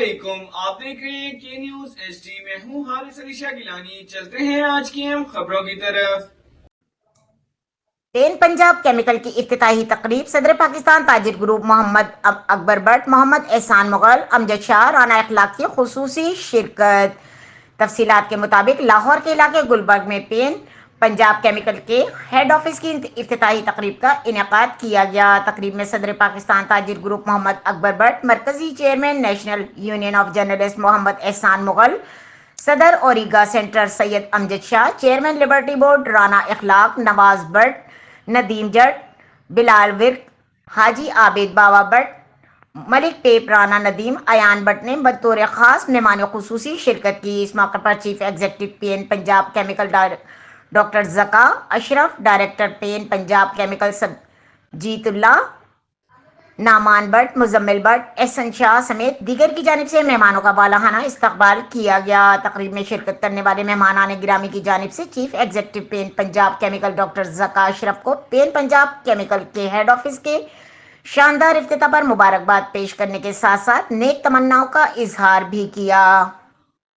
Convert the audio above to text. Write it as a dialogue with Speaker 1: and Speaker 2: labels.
Speaker 1: علیکم، آپ دیکھ رہے ہیں کے نیوز ایچ ڈی۔ میں ہوں حارث علی شاہ گیلانی۔ چلتے ہیں آج کی اہم خبروں کی طرف۔
Speaker 2: پین پنجاب کیمیکل کی افتتاحی تقریب، صدر پاکستان تاجر گروپ محمد اکبر بٹ، محمد احسان مغل، امجد شاہ، رانا اخلاق کی خصوصی شرکت۔ تفصیلات کے مطابق لاہور کے علاقے گلبرگ میں پین پنجاب کیمیکل کے ہیڈ آفس کی افتتاحی تقریب کا انعقاد کیا گیا۔ تقریب میں صدر پاکستان تاجر گروپ محمد اکبر بٹ، مرکزی chairman national union of journalist Muhammad Ehsan Mughal, صدر Auriga centre Syed Amjad Shah, chairman Liberty board Rana Akhlaq, Nawaz Butt, Nadeem Jatt, Bilal Virk, حاجی عابد بابا بٹ، ملک ٹیپ، رانا ندیم، ایان بٹ نے بطور خاص مہمان خصوصی شرکت کی۔ اس موقع پر chief executive Pan Punjab chemical doctor Zaka Ashraf, director Pan Punjab chemical سبجیت اللہ، نعمان بٹ، مزمل بٹ، احسن شاہ سمیت دیگر کی جانب سے مہمانوں کا بالاخانہ استقبال کیا گیا۔ تقریب میں شرکت کرنے والے مہمانان گرامی کی جانب سے chief executive Pan Punjab chemical doctor Zaka Ashraf کو پین پنجاب کیمیکل کے ہیڈ آفس کے شاندار افتتاح پر مبارکباد پیش کرنے کے ساتھ ساتھ نیک تمناؤں کا اظہار بھی کیا۔